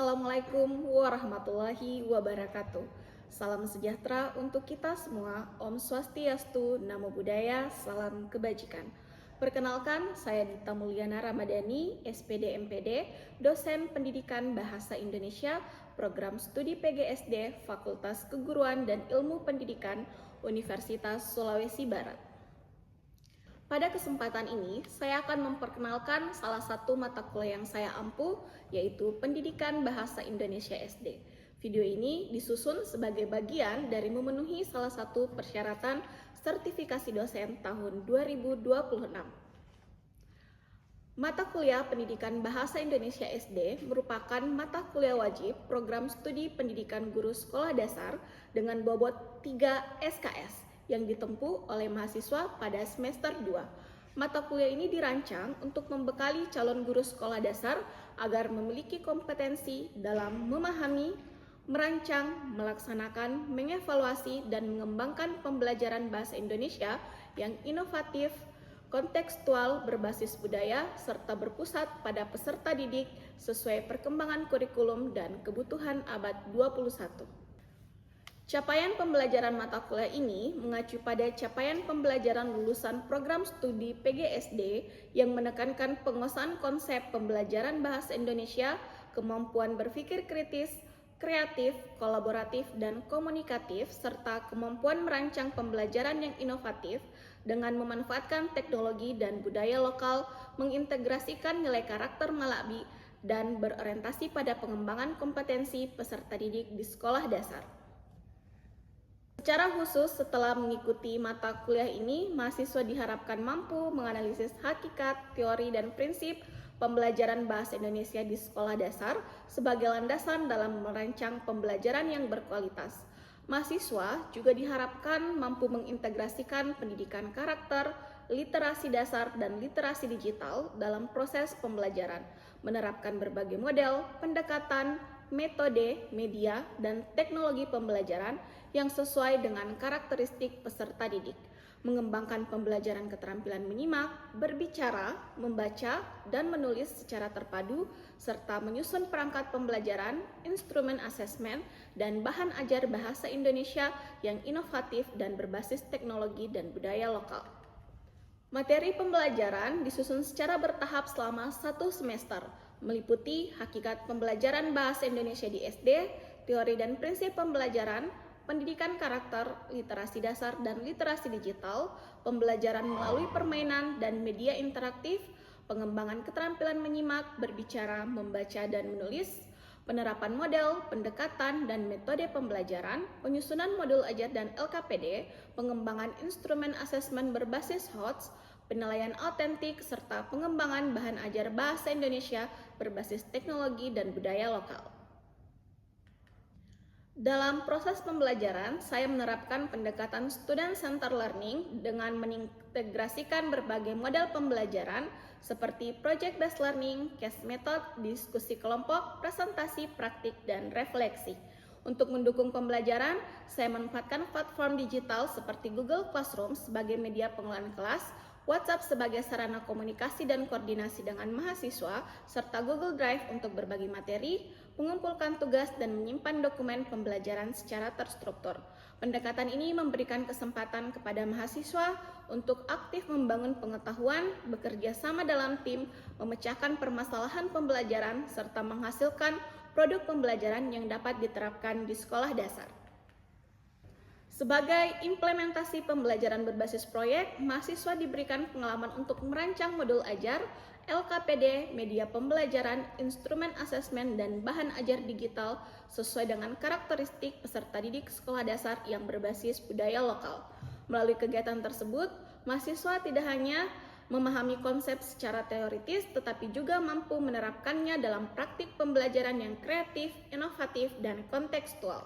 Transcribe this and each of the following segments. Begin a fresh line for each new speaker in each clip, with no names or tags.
Assalamualaikum warahmatullahi wabarakatuh. Salam sejahtera untuk kita semua. Om Swastiastu, Namo Buddhaya, salam kebajikan. Perkenalkan, saya Dita Mulyana Ramadhani, SPD MPD, dosen Pendidikan Bahasa Indonesia, Program Studi PGSD, Fakultas Keguruan dan Ilmu Pendidikan, Universitas Sulawesi Barat. Pada kesempatan ini, saya akan memperkenalkan salah satu mata kuliah yang saya ampu, yaitu Pendidikan Bahasa Indonesia SD. Video ini disusun sebagai bagian dari memenuhi salah satu persyaratan sertifikasi dosen tahun 2026. Mata kuliah Pendidikan Bahasa Indonesia SD merupakan mata kuliah wajib program studi pendidikan guru sekolah dasar dengan bobot 3 SKS yang ditempuh oleh mahasiswa pada semester 2. Mata kuliah ini dirancang untuk membekali calon guru sekolah dasar agar memiliki kompetensi dalam memahami, merancang, melaksanakan, mengevaluasi, dan mengembangkan pembelajaran bahasa Indonesia yang inovatif, kontekstual, berbasis budaya, serta berpusat pada peserta didik sesuai perkembangan kurikulum dan kebutuhan abad 21. Capaian pembelajaran mata kuliah ini mengacu pada capaian pembelajaran lulusan program studi PGSD yang menekankan penguasaan konsep pembelajaran bahasa Indonesia, kemampuan berpikir kritis, kreatif, kolaboratif, dan komunikatif, serta kemampuan merancang pembelajaran yang inovatif dengan memanfaatkan teknologi dan budaya lokal, mengintegrasikan nilai karakter Malabi, dan berorientasi pada pengembangan kompetensi peserta didik di sekolah dasar. Secara khusus, setelah mengikuti mata kuliah ini, mahasiswa diharapkan mampu menganalisis hakikat, teori, dan prinsip pembelajaran bahasa Indonesia di sekolah dasar sebagai landasan dalam merancang pembelajaran yang berkualitas. Mahasiswa juga diharapkan mampu mengintegrasikan pendidikan karakter, literasi dasar, dan literasi digital dalam proses pembelajaran, menerapkan berbagai model, pendekatan, metode, media, dan teknologi pembelajaran yang sesuai dengan karakteristik peserta didik, mengembangkan pembelajaran keterampilan menyimak, berbicara, membaca, dan menulis secara terpadu, serta menyusun perangkat pembelajaran, instrumen asesmen, dan bahan ajar bahasa Indonesia yang inovatif dan berbasis teknologi dan budaya lokal. Materi pembelajaran disusun secara bertahap selama 1 semester, meliputi hakikat pembelajaran bahasa Indonesia di SD, teori dan prinsip pembelajaran, pendidikan karakter, literasi dasar dan literasi digital, pembelajaran melalui permainan dan media interaktif, pengembangan keterampilan menyimak, berbicara, membaca dan menulis, penerapan model, pendekatan dan metode pembelajaran, penyusunan modul ajar dan LKPD, pengembangan instrumen asesmen berbasis HOTS, penilaian autentik, serta pengembangan bahan ajar bahasa Indonesia berbasis teknologi dan budaya lokal. Dalam proses pembelajaran, saya menerapkan pendekatan student center learning dengan mengintegrasikan berbagai model pembelajaran seperti project based learning, case method, diskusi kelompok, presentasi, praktik, dan refleksi. Untuk mendukung pembelajaran, saya memanfaatkan platform digital seperti Google Classroom sebagai media pengelolaan kelas, WhatsApp sebagai sarana komunikasi dan koordinasi dengan mahasiswa, serta Google Drive untuk berbagi materi, mengumpulkan tugas, dan menyimpan dokumen pembelajaran secara terstruktur. Pendekatan ini memberikan kesempatan kepada mahasiswa untuk aktif membangun pengetahuan, bekerja sama dalam tim, memecahkan permasalahan pembelajaran, serta menghasilkan produk pembelajaran yang dapat diterapkan di sekolah dasar. Sebagai implementasi pembelajaran berbasis proyek, mahasiswa diberikan pengalaman untuk merancang modul ajar, LKPD, media pembelajaran, instrumen asesmen, dan bahan ajar digital sesuai dengan karakteristik peserta didik sekolah dasar yang berbasis budaya lokal. Melalui kegiatan tersebut, mahasiswa tidak hanya memahami konsep secara teoritis, tetapi juga mampu menerapkannya dalam praktik pembelajaran yang kreatif, inovatif, dan kontekstual.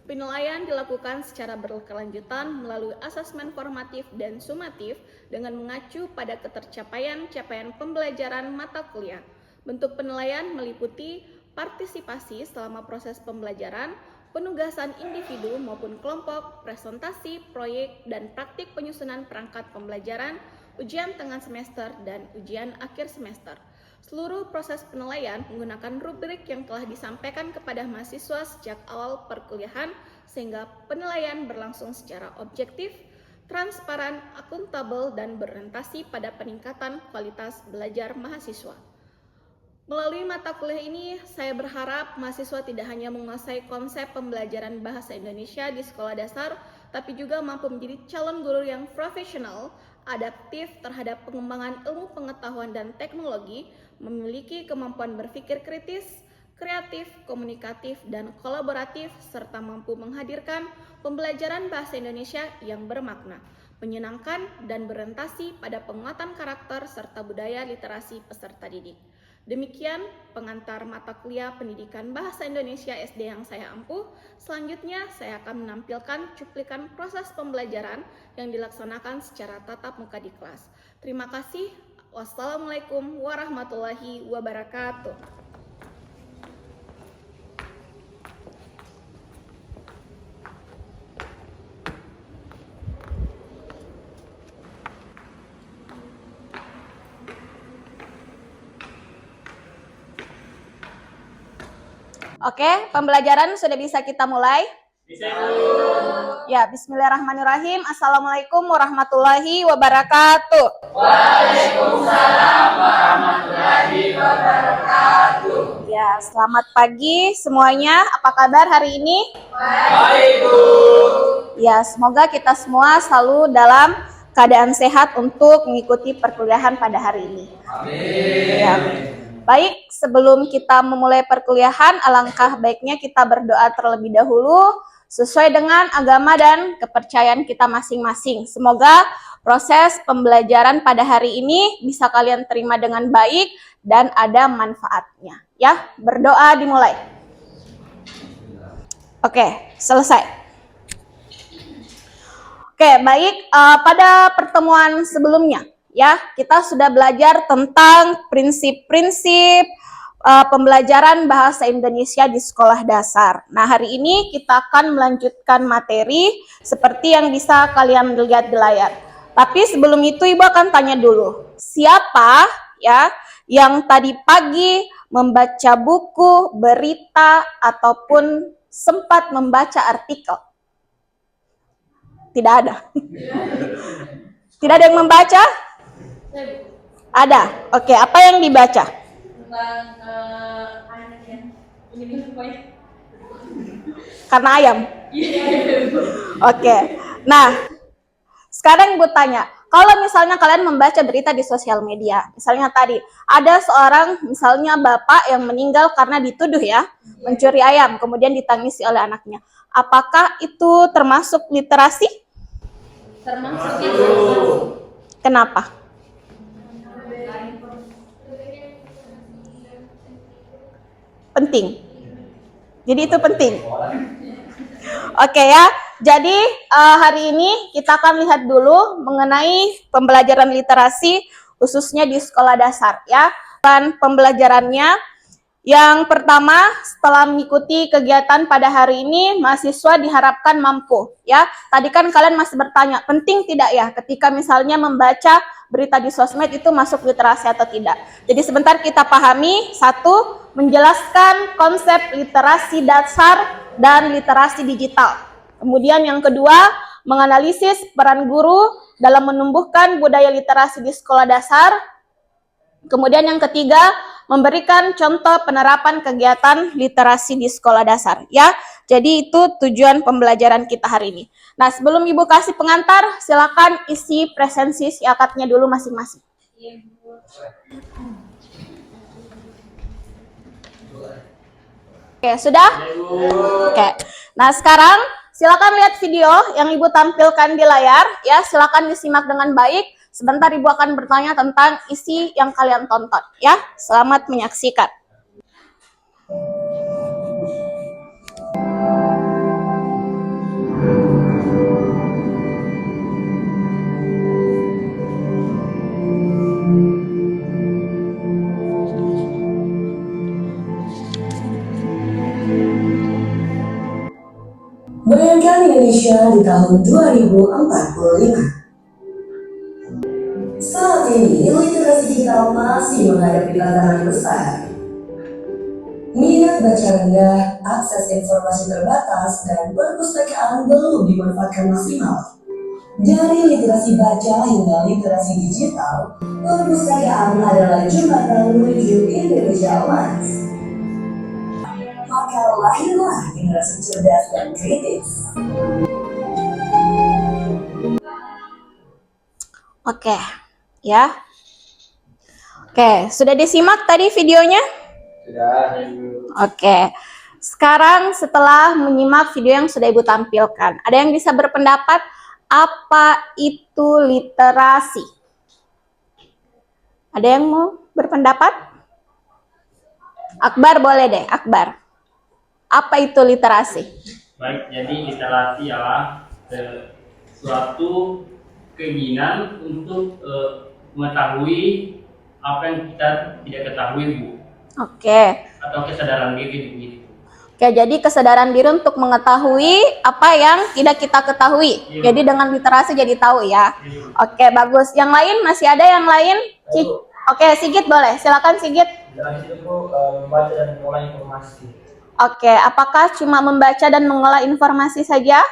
Penilaian dilakukan secara berkelanjutan melalui asesmen formatif dan sumatif dengan mengacu pada ketercapaian-capaian pembelajaran mata kuliah. Bentuk penilaian meliputi partisipasi selama proses pembelajaran, penugasan individu maupun kelompok, presentasi, proyek, dan praktik penyusunan perangkat pembelajaran, ujian tengah semester, dan ujian akhir semester. Seluruh proses penilaian menggunakan rubrik yang telah disampaikan kepada mahasiswa sejak awal perkuliahan sehingga penilaian berlangsung secara objektif, transparan, akuntabel, dan berorientasi pada peningkatan kualitas belajar mahasiswa. Melalui mata kuliah ini, saya berharap mahasiswa tidak hanya menguasai konsep pembelajaran bahasa Indonesia di sekolah dasar, tapi juga mampu menjadi calon guru yang profesional, adaptif terhadap pengembangan ilmu pengetahuan dan teknologi, memiliki kemampuan berpikir kritis, kreatif, komunikatif, dan kolaboratif, serta mampu menghadirkan pembelajaran bahasa Indonesia yang bermakna, menyenangkan, dan berorientasi pada penguatan karakter serta budaya literasi peserta didik. Demikian pengantar mata kuliah Pendidikan Bahasa Indonesia SD yang saya ampuh. Selanjutnya saya akan menampilkan cuplikan proses pembelajaran yang dilaksanakan secara tatap muka di kelas. Terima kasih. Wassalamualaikum warahmatullahi wabarakatuh. Oke, pembelajaran sudah bisa kita mulai? Bisa. Ya, bismillahirrahmanirrahim. Assalamualaikum warahmatullahi wabarakatuh.
Waalaikumsalam warahmatullahi wabarakatuh.
Ya, selamat pagi semuanya. Apa kabar hari ini?
Baik, Bu.
Ya, semoga kita semua selalu dalam keadaan sehat untuk mengikuti perkuliahan pada hari ini.
Amin.
Ya. Baik, sebelum kita memulai perkuliahan, alangkah baiknya kita berdoa terlebih dahulu sesuai dengan agama dan kepercayaan kita masing-masing. Semoga proses pembelajaran pada hari ini bisa kalian terima dengan baik dan ada manfaatnya. Ya, berdoa dimulai. Oke, selesai. Oke, baik. Pada pertemuan sebelumnya, ya, kita sudah belajar tentang prinsip-prinsip pembelajaran bahasa Indonesia di sekolah dasar. Nah, hari ini kita akan melanjutkan materi seperti yang bisa kalian lihat di layar. Tapi sebelum itu Ibu akan tanya dulu, siapa ya yang tadi pagi membaca buku, berita, ataupun sempat membaca artikel? Tidak ada. Tidak ada yang membaca? Ada. Oke, apa yang dibaca?
Tentang anak yang ini pokoknya.
Karena ayam. Oke. Nah, sekarang Ibu tanya, kalau misalnya kalian membaca berita di sosial media, misalnya tadi ada seorang misalnya bapak yang meninggal karena dituduh ya mencuri ayam, kemudian ditangisi oleh anaknya. Apakah itu termasuk literasi?
Termasuk.
Kenapa? Penting. Jadi itu penting. Oke ya. Jadi hari ini kita akan lihat dulu mengenai pembelajaran literasi khususnya di sekolah dasar ya. Dan pembelajarannya yang pertama, setelah mengikuti kegiatan pada hari ini, mahasiswa diharapkan mampu ya. Tadi kan kalian masih bertanya, penting tidak ya ketika misalnya membaca berita di sosmed itu masuk literasi atau tidak. Jadi sebentar kita pahami. Satu, menjelaskan konsep literasi dasar dan literasi digital. Kemudian yang kedua, menganalisis peran guru dalam menumbuhkan budaya literasi di sekolah dasar. Kemudian yang ketiga, memberikan contoh penerapan kegiatan literasi di sekolah dasar ya. Jadi itu tujuan pembelajaran kita hari ini. Nah, sebelum Ibu kasih pengantar, silakan isi presensi siakatnya dulu masing-masing. Oke, sudah? Oke. Nah, sekarang silakan lihat video yang Ibu tampilkan di layar ya. Silakan disimak dengan baik. Sebentar Ibu akan bertanya tentang isi yang kalian tonton ya. Selamat menyaksikan.
Bayangkan Indonesia di tahun 2045. Saat ini literasi literasi digital masih menghadapi tantangan besar. Minat baca rendah, akses informasi terbatas, dan perpustakaan belum dimanfaatkan maksimal. Dari literasi baca hingga literasi digital, perpustakaan adalah jembatan menuju Indonesia emas. Maka lahirlah generasi cerdas dan kritis.
Oke, ya. Oke, sudah disimak tadi videonya?
Sudah.
Oke. Sekarang setelah menyimak video yang sudah Ibu tampilkan, ada yang bisa berpendapat apa itu literasi? Ada yang mau berpendapat? Akbar boleh deh, Akbar. Apa itu literasi?
Baik, jadi literasi adalah suatu keinginan untuk mengetahui apa yang kita tidak ketahui, Bu.
Oke.
Atau kesadaran diri begitu.
Oke, jadi kesadaran diri untuk mengetahui apa yang tidak kita ketahui.
Iya.
Jadi dengan literasi jadi tahu ya. Oke, bagus. Yang lain masih ada yang lain? Oke, Sigit boleh. Silakan Sigit.
Literasi itu membaca dan mengolah informasi.
Oke, apakah cuma membaca dan mengolah informasi saja?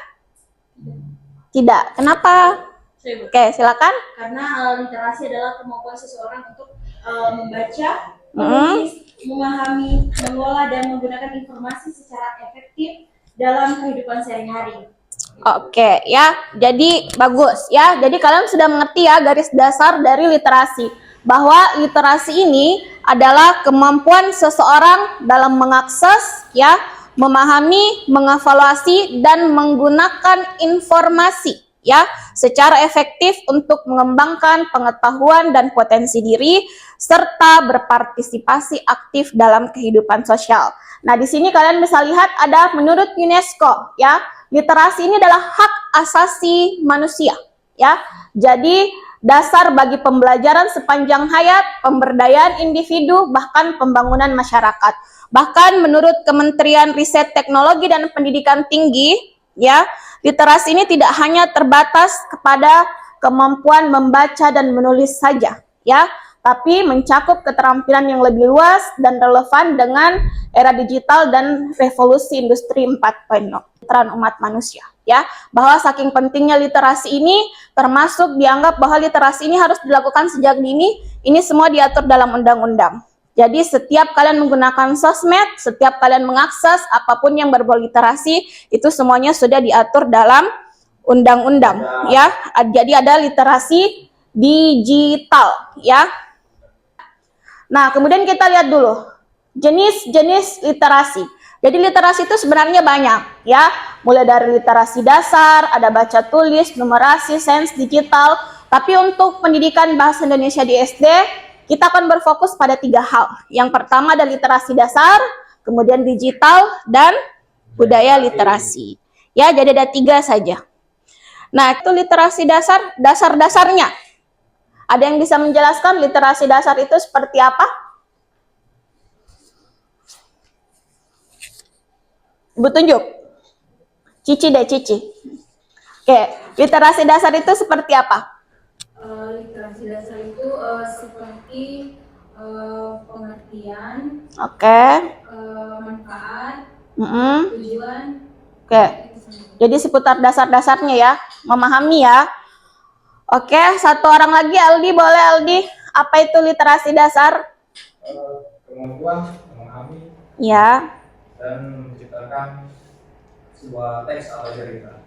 Tidak. Kenapa? Oke, silakan.
Karena literasi adalah kemampuan seseorang untuk membaca, menulis, memahami, mengolah, dan menggunakan informasi secara efektif dalam kehidupan sehari-hari.
Oke, ya. Jadi bagus ya. Jadi kalian sudah mengerti ya garis dasar dari literasi. Bahwa literasi ini adalah kemampuan seseorang dalam mengakses ya, memahami, mengevaluasi dan menggunakan informasi ya secara efektif untuk mengembangkan pengetahuan dan potensi diri serta berpartisipasi aktif dalam kehidupan sosial. Nah, di sini kalian bisa lihat ada menurut UNESCO ya, literasi ini adalah hak asasi manusia ya. Jadi dasar bagi pembelajaran sepanjang hayat, pemberdayaan individu, bahkan pembangunan masyarakat. Bahkan menurut Kementerian Riset Teknologi dan Pendidikan Tinggi, ya, literasi ini tidak hanya terbatas kepada kemampuan membaca dan menulis saja, ya, tapi mencakup keterampilan yang lebih luas dan relevan dengan era digital dan revolusi industri 4.0, peran umat manusia. Ya, bahwa saking pentingnya literasi ini termasuk dianggap bahwa literasi ini harus dilakukan sejak dini, ini semua diatur dalam undang-undang. Jadi setiap kalian menggunakan sosmed, setiap kalian mengakses apapun yang berbau literasi, itu semuanya sudah diatur dalam undang-undang ya. Jadi ada literasi digital ya. Nah, kemudian kita lihat dulu jenis-jenis literasi. Jadi literasi itu sebenarnya banyak ya, mulai dari literasi dasar, ada baca tulis, numerasi, sains digital. Tapi untuk pendidikan bahasa Indonesia di SD, kita akan berfokus pada 3 hal. Yang pertama ada literasi dasar, kemudian digital, dan budaya literasi. Ya, jadi ada 3 saja. Nah, itu literasi dasar, dasar-dasarnya. Ada yang bisa menjelaskan literasi dasar itu seperti apa? Ibu tunjuk. Cici deh, Cici. Oke, literasi dasar itu seperti apa?
Literasi dasar itu seperti pengertian,
Oke.
manfaat,
Mm-mm.
tujuan.
Oke. Jadi seputar dasar-dasarnya ya, memahami ya. Oke, satu orang lagi, Aldi, boleh Aldi? Apa itu literasi dasar?
Kemampuan memahami
Ya.
dan menciptakan sebuah teks atau cerita.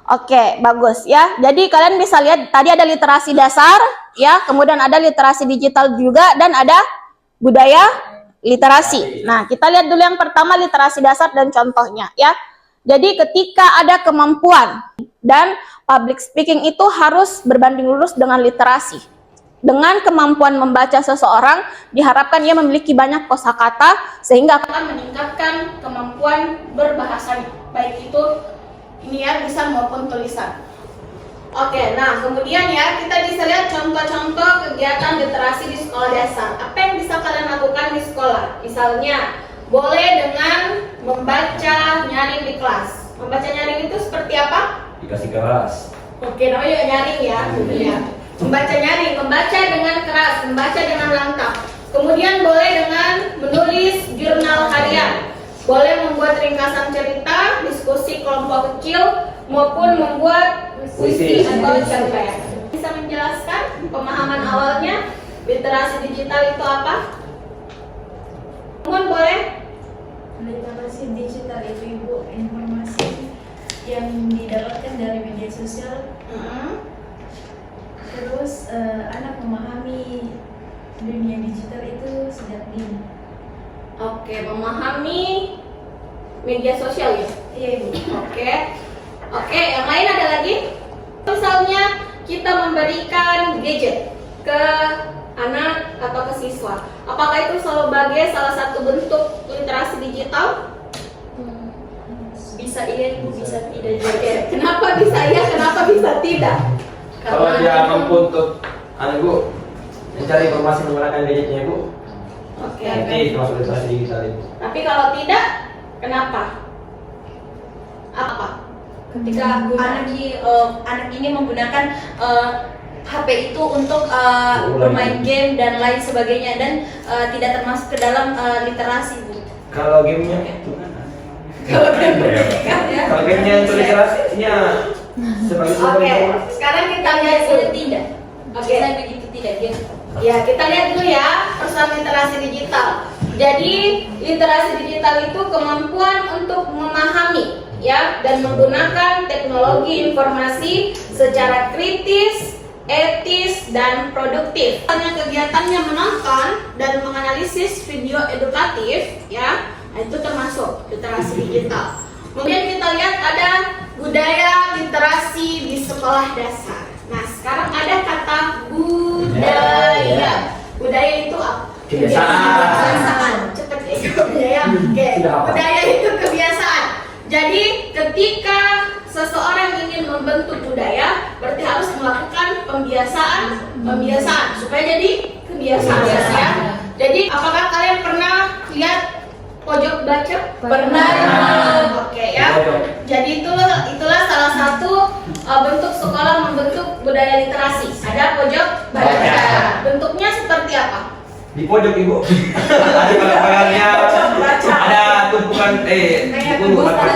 Oke, bagus ya. Jadi kalian bisa lihat tadi ada literasi dasar ya, kemudian ada literasi digital juga dan ada budaya literasi. Nah, kita lihat dulu yang pertama literasi dasar dan contohnya ya. Jadi ketika ada kemampuan dan public speaking itu harus berbanding lurus dengan literasi. Dengan kemampuan membaca seseorang, diharapkan ia memiliki banyak kosakata sehingga akan meningkatkan kemampuan berbahasa, baik itu ini ya lisan maupun tulisan. Oke, nah kemudian ya kita bisa lihat contoh-contoh kegiatan literasi di sekolah dasar. Apa yang bisa kalian lakukan di sekolah? Misalnya, boleh dengan membaca nyaring di kelas. Membaca nyaring itu seperti apa?
Dikasih kelas.
Oke, namanya juga nyaring ya. Membaca nyaring, membaca dengan keras, membaca dengan lantang. Kemudian boleh dengan menulis jurnal harian, boleh membuat ringkasan cerita, diskusi kelompok kecil, maupun membuat puisi atau cerpen. Bisa menjelaskan pemahaman awalnya literasi digital itu apa? Mohon boleh?
Literasi digital itu Ibu informasi yang didapatkan dari media sosial. Terus anak memahami dunia digital itu sejak dini.
Oke, memahami media sosial ya?
Iya Ibu.
Oke, yang lain ada lagi? Misalnya kita memberikan gadget ke anak atau ke siswa, apakah itu sebagai salah satu bentuk literasi digital?
Bisa iya Ibu, bisa tidak juga.
Oke, kenapa bisa iya, kenapa bisa tidak?
Kalau dia mampu untuk Bu mencari informasi menggunakan gadgetnya Bu,
Oke.
nanti termasuk literasi digital itu.
Tapi kalau tidak, kenapa? Apa?
Ketika anak ini menggunakan HP itu untuk bermain game dan lain sebagainya dan tidak termasuk ke dalam literasi Bu.
Kalau gamenya, kalau gamenya untuk literasinya sebagai
Oke, sekarang kita lihat dulu.
Tidak.
Oke.
Saya begitu tidak game.
Ya, kita lihat dulu ya persoalan literasi digital. Jadi, literasi digital itu kemampuan untuk memahami ya dan menggunakan teknologi informasi secara kritis, etis, dan produktif. Hanya kegiatannya menonton dan menganalisis video edukatif ya, itu termasuk literasi digital. Kemudian kita lihat ada budaya literasi di sekolah dasar. Nah, sekarang ada kata budaya. Budaya itu apa?
Kebiasaan.
Cepat ya, budaya. Oke. Budaya itu kebiasaan. Jadi, ketika seseorang ingin membentuk budaya, berarti harus melakukan pembiasaan supaya jadi kebiasaan ya. Jadi, apakah kalian pernah lihat pojok baca?
Pernah.
Oke ya. Jadi itulah salah satu bentuk sekolah membentuk budaya literasi. Ada pojok baca. Bentuknya seperti apa?
di pojok Ibu. Ada pagar-pagarnya, ada tumpukan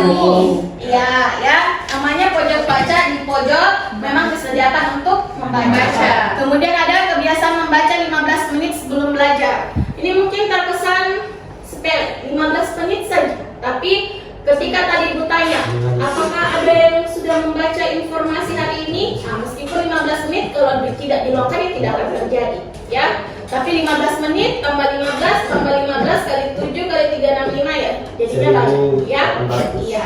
buku.
Iya ya. Namanya pojok baca, di pojok memang disediakan untuk membaca. Kemudian ada kebiasaan membaca 15 menit sebelum belajar. Ini mungkin terkesan sepele, 15 menit saja. Tapi ketika tadi Ibu tanya, apakah ada yang sudah membaca informasi hari ini? Nah, meskipun 15 menit kalau tidak dilakukan ya tidak akan terjadi, ya. Tapi 15 menit tambah 15 tambah 15 kali 7 kali 365 ya. Jadinya banyak, ya. Iya.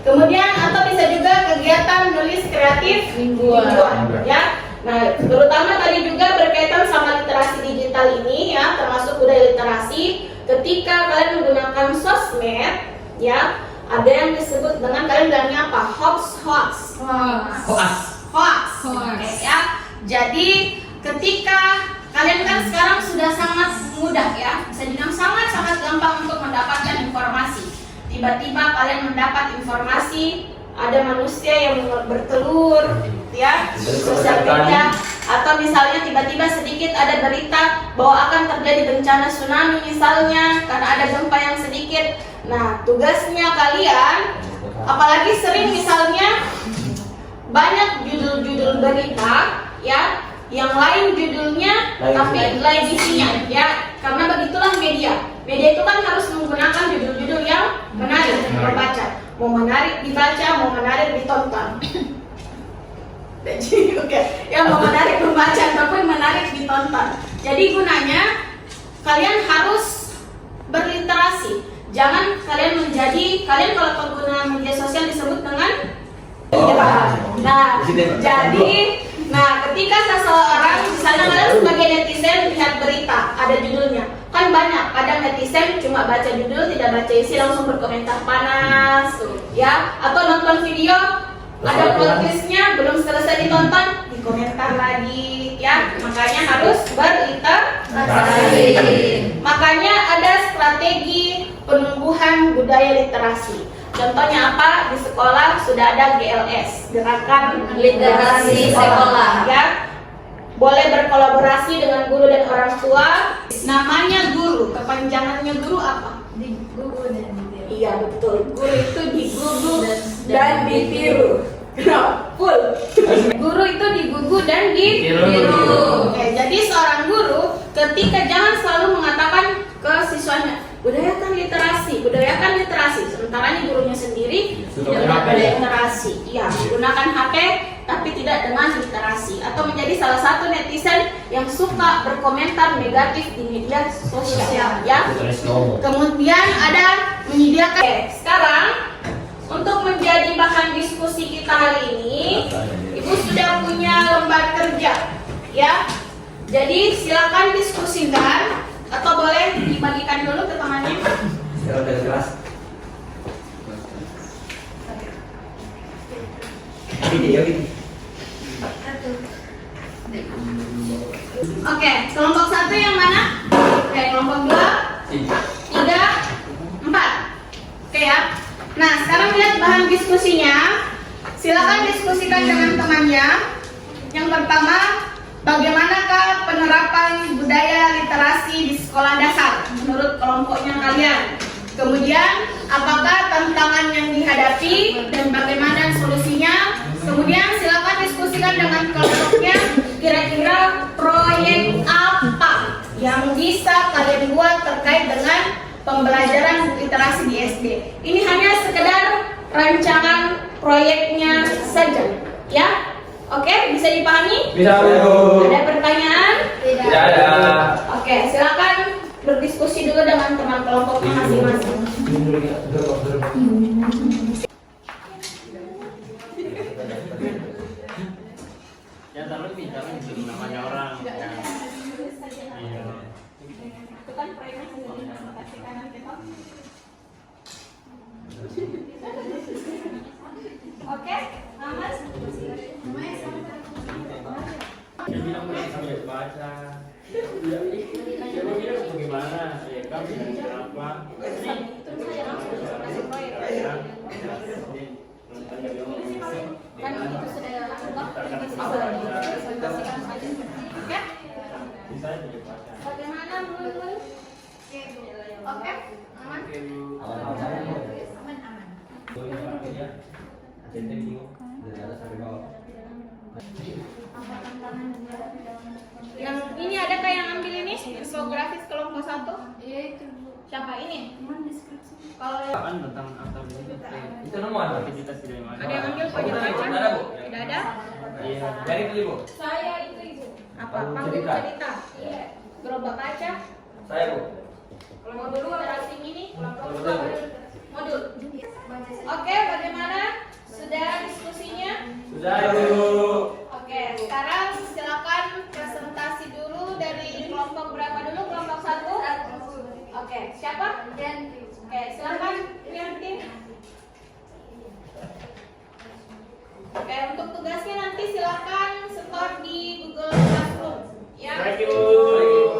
Kemudian atau bisa juga kegiatan nulis kreatif mingguan, ya. Nah, terutama tadi juga berkaitan sama literasi digital ini ya, termasuk budaya literasi. Ketika kalian menggunakan sosmed, ya, ada yang disebut dengan kalian bilangnya apa? Hoax. Oke, ya. Jadi ketika kalian kan sekarang sudah sangat mudah ya, bisa dibilang sangat gampang untuk mendapatkan informasi. Tiba-tiba kalian mendapat informasi ada manusia yang bertelur, ya, sosial media, atau misalnya tiba-tiba sedikit ada berita bahwa akan terjadi bencana tsunami misalnya karena ada gempa yang sedikit. Nah, tugasnya kalian, apalagi sering misalnya banyak judul-judul berita, ya, yang lain judulnya tapi lain isinya, ya, karena begitulah media. Media itu kan harus menggunakan judul-judul yang menarik membaca, mau menarik dibaca, mau menarik ditonton. Jadi yang mau menarik membaca ataupun menarik ditonton. Jadi gunanya kalian harus berliterasi. Jangan kalian kalau pengguna media sosial disebut dengan Nah, ketika seseorang, misalnya kalian sebagai netizen lihat berita, ada judulnya, kan banyak. Kadang netizen cuma baca judul, tidak baca isi, langsung berkomentar panas, ya. Atau nonton video, ada plot twistnya, belum selesai ditonton, dikomentar lagi, ya. Makanya harus berliterasi. Makanya ada strategi penumbuhan budaya literasi. Contohnya apa? Di sekolah sudah ada GLS, Gerakan Literasi Sekolah, ya. boleh berkolaborasi dengan guru dan orang tua. Namanya guru, kepanjangannya guru apa?
Digugu dan ditiru.
Iya betul, guru itu digugu dan ditiru. Kenapa? Full. Guru itu digugu dan ditiru. Oke, jadi seorang guru ketika jangan selalu mengatakan ke siswanya, budayakan literasi. Sementara ini gurunya sendiri tidak literasi. Iya, menggunakan HP tapi tidak dengan literasi, atau menjadi salah satu netizen yang suka berkomentar negatif di media sosial, ya. Kemudian ada menyediakan. Oke, sekarang untuk menjadi bahan diskusi kita hari ini, Ibu sudah punya lembar kerja, ya. Jadi silakan diskusikan, atau boleh dibagikan dulu ke temannya.
Sekarang dari kelas. Video gitu.
Oke, kelompok 1 yang mana? Oke, kelompok 2, 3, 4. Oke ya. Nah, sekarang lihat bahan diskusinya. Silakan diskusikan dengan temannya. Yang pertama, bagaimanakah penerapan budaya literasi di sekolah dasar menurut kelompoknya kalian? Kemudian, apakah tantangan yang dihadapi dan bagaimana solusinya? Kemudian silakan diskusikan dengan kelompoknya, kira-kira proyek apa yang bisa kalian buat terkait dengan pembelajaran literasi di SD. Ini hanya sekedar rancangan proyeknya saja, ya. Oke, bisa dipahami?
Bisa, Bu.
Ada pertanyaan?
Tidak ada.
Oke, silakan berdiskusi dulu dengan teman kelompoknya masing-masing.
Ya tapi itu namanya orang. Ya. Iya.
Itu kan proyeknya sendiri, kasih kanan kita. Oke, aman.
Dia bilang udah sambil baca. Ya, dia bilang bagaimana? Ya, kamu dari berapa?
Kan itu sudah presentasikan saja. Oke?
Bisa jadi baca.
Bagaimana menurut? Oke, aman. Apa tantangan yang ini adakah yang ambil ini infografis kelompok 1?
Iya itu.
Siapa ini? Kalau
Apaan tentang aktivitas
Itu nomor.
aktivitas di mana?
ada yang ambil pojok kaca?
Tidak ada, Bu.
Tidak ada?
Iya.
Dari beli, Bu.
Saya itu ibu. Apa?
Panggung
Panggung
cerita.
cerita. Iya. Gerobak kaca.
Saya, Bu.
Modul literasi ini. Modul. Oke, bagaimana? Sudah diskusinya?
Sudah, Bu.
Oke, sekarang silakan presentasi dulu dari kelompok berapa dulu? Kelompok 1? Oke, siapa? Oke, silakan Rianti. Oke, untuk tugasnya nanti silakan store di Google Classroom, ya.
Thank you.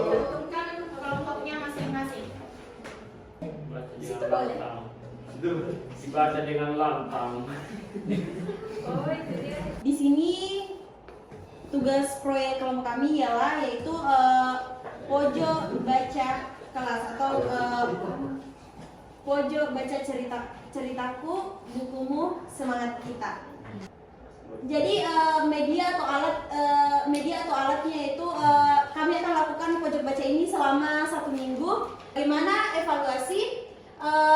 Tentukan kelompoknya masing-masing.
Baca dengan lantang. Dibaca dengan lantang.
Di sini tugas proyek kelompok kami ialah yaitu pojok baca kelas atau pojok baca ceritaku, bukumu, semangat kita. Jadi media atau alatnya itu kami akan lakukan pojok baca ini selama 1 minggu. Bagaimana evaluasi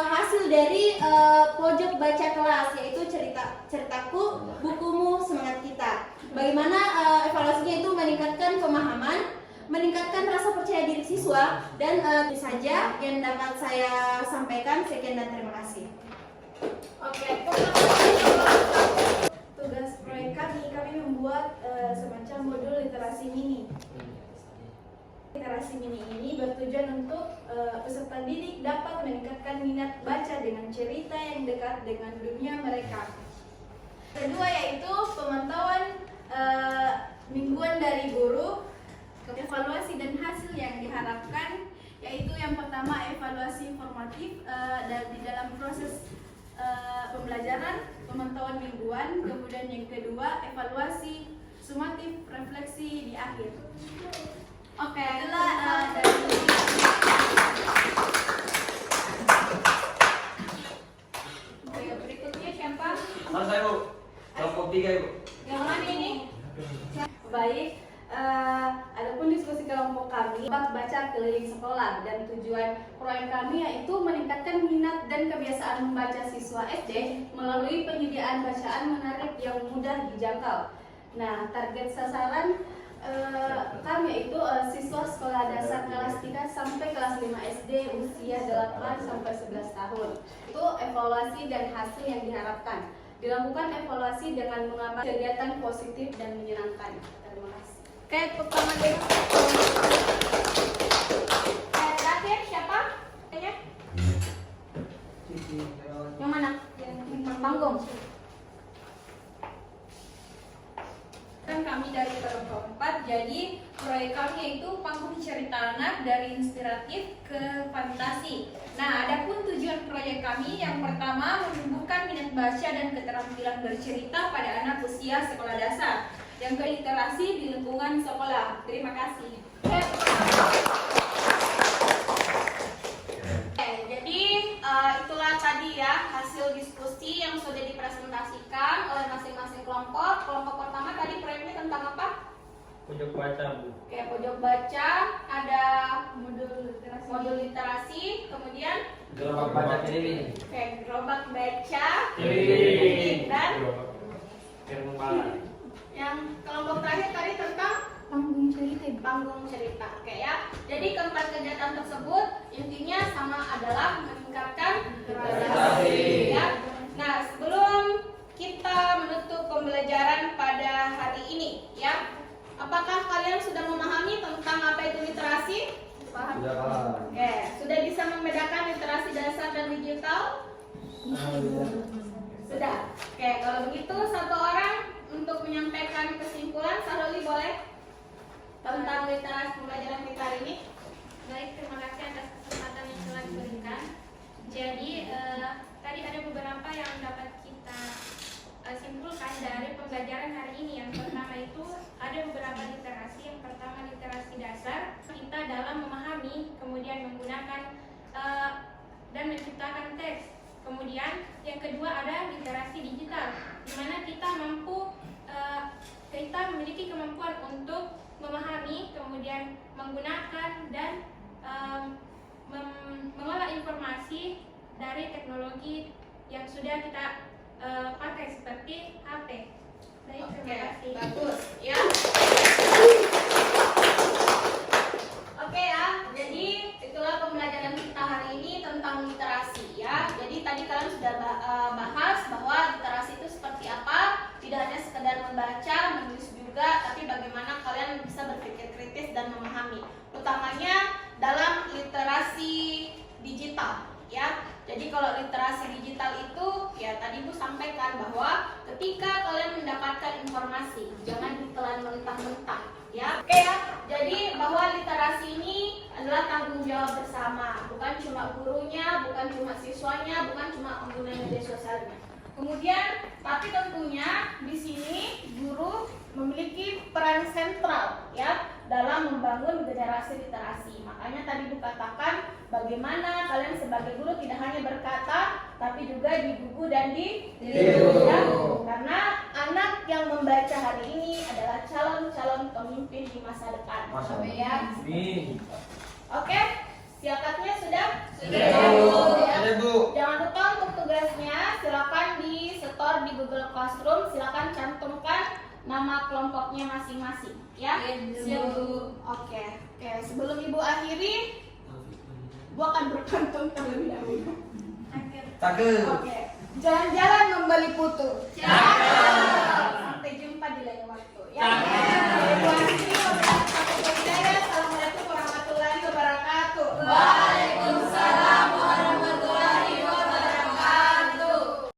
hasil dari pojok baca kelas, yaitu ceritaku, bukumu, semangat kita. Bagaimana evaluasinya itu meningkatkan pemahaman, meningkatkan rasa percaya diri siswa, dan itu saja yang dapat saya sampaikan. Sekian dan terima kasih.
Oke,
Tugas proyek kami membuat semacam modul literasi mini. Literasi mini ini bertujuan untuk peserta didik dapat meningkatkan minat baca dengan cerita yang dekat dengan dunia mereka. Kedua yaitu pemantauan mingguan dari guru, evaluasi dan hasil yang diharapkan, yaitu yang pertama evaluasi informatif dan di dalam proses pembelajaran, pemantauan mingguan, kemudian yang kedua evaluasi sumatif refleksi di akhir.
Oke,
Itulah dari
Oke, berikutnya siapa?
Selesai Bu. Kelompok 3 Ibu.
Yang mana ini?
baik. Adapun diskusi kelompok kami baca keliling sekolah, dan tujuan proyek kami yaitu meningkatkan minat dan kebiasaan membaca siswa SD melalui penyediaan bacaan menarik yang mudah dijangkau. Nah, target sasaran kami yaitu siswa sekolah dasar kelas 3 sampai kelas 5 SD usia 8 sampai 11 tahun. Itu evaluasi dan hasil yang diharapkan. Dilakukan evaluasi dengan mengamati kegiatan positif dan menyenangkan. Terima kasih.
Oke, pertama dulu. Terakhir siapa? Yang mana? Yang panggung.
Kan kami dari kelompok 4, jadi proyek kami yaitu panggung cerita anak dari inspiratif ke fantasi. Nah, adapun tujuan proyek kami yang pertama menumbuhkan minat baca dan keterampilan bercerita pada anak usia sekolah dasar. Yang kedua, literasi di lingkungan sekolah. Terima kasih.
Jadi itulah tadi ya hasil diskusi yang sudah dipresentasikan oleh masing-masing kelompok. Kelompok pertama tadi proyeknya tentang apa?
Pojok baca Bu.
Oke, pojok baca, ada modul literasi, kemudian
Kelompok baca keliling.
oke, gerobak baca,
Keliling.
dan
Keliling.
yang kelompok terakhir tadi tentang panggung cerita. Oke ya. Jadi keempat kegiatan tersebut intinya sama, adalah meningkatkan literasi. Ya. Nah, sebelum kita menutup pembelajaran pada hari ini, ya, apakah kalian sudah memahami tentang apa itu literasi? Paham?
Sudah paham.
Oke, sudah bisa membedakan literasi dasar dan digital? Sudah. Oke, kalau begitu satu orang untuk menyampaikan kesimpulan. Saroli boleh tentang literasi pembelajaran kita hari ini?
Baik, terima kasih atas kesempatan yang telah diberikan. Jadi, tadi ada beberapa yang dapat kita simpulkan dari pembelajaran hari ini. Yang pertama itu ada beberapa literasi. Yang pertama literasi dasar, kita dalam memahami, kemudian menggunakan dan menciptakan teks. Kemudian yang kedua ada literasi digital, di mana kita kita memiliki kemampuan untuk memahami, kemudian menggunakan dan mengolah informasi dari teknologi yang sudah kita pakai seperti HP. Baik, terima kasih.
Bagus ya. Oke ya, jadi itulah pembelajaran kita hari ini tentang literasi ya. Jadi tadi kalian sudah bahas bahwa literasi itu seperti apa, tidak hanya sekedar membaca, menulis juga, tapi bagaimana kalian bisa berpikir kritis dan memahami, utamanya dalam literasi digital ya. Jadi kalau literasi digital itu ya tadi Bu sampaikan bahwa ketika kalian mendapatkan informasi jangan ditelan mentah-mentah ya. Oke ya. Jadi bahwa literasi ini adalah tanggung jawab bersama, bukan cuma gurunya, bukan cuma siswanya, bukan cuma pengguna media sosialnya. Kemudian tapi tentunya di sini guru memiliki peran sentral ya dalam membangun generasi literasi. Makanya tadi dikatakan bagaimana kalian sebagai guru tidak hanya berkata tapi juga di buku dan di tiru ya. Karena anak yang membaca hari ini adalah calon-calon pemimpin di masa depan. Ya. Oke, siapatnya sudah?
Sudah Bu.
Jangan lupa untuk tugasnya silakan di setor di Google Classroom, silakan cantumkan nama kelompoknya masing-masing ya. Siap Bu. Oke, sebelum Ibu akhiri, Bu akan berkantong terlebih dahulu.
Cakep.
Oke, jalan-jalan membeli putu. Sampai jumpa di lain waktu ya.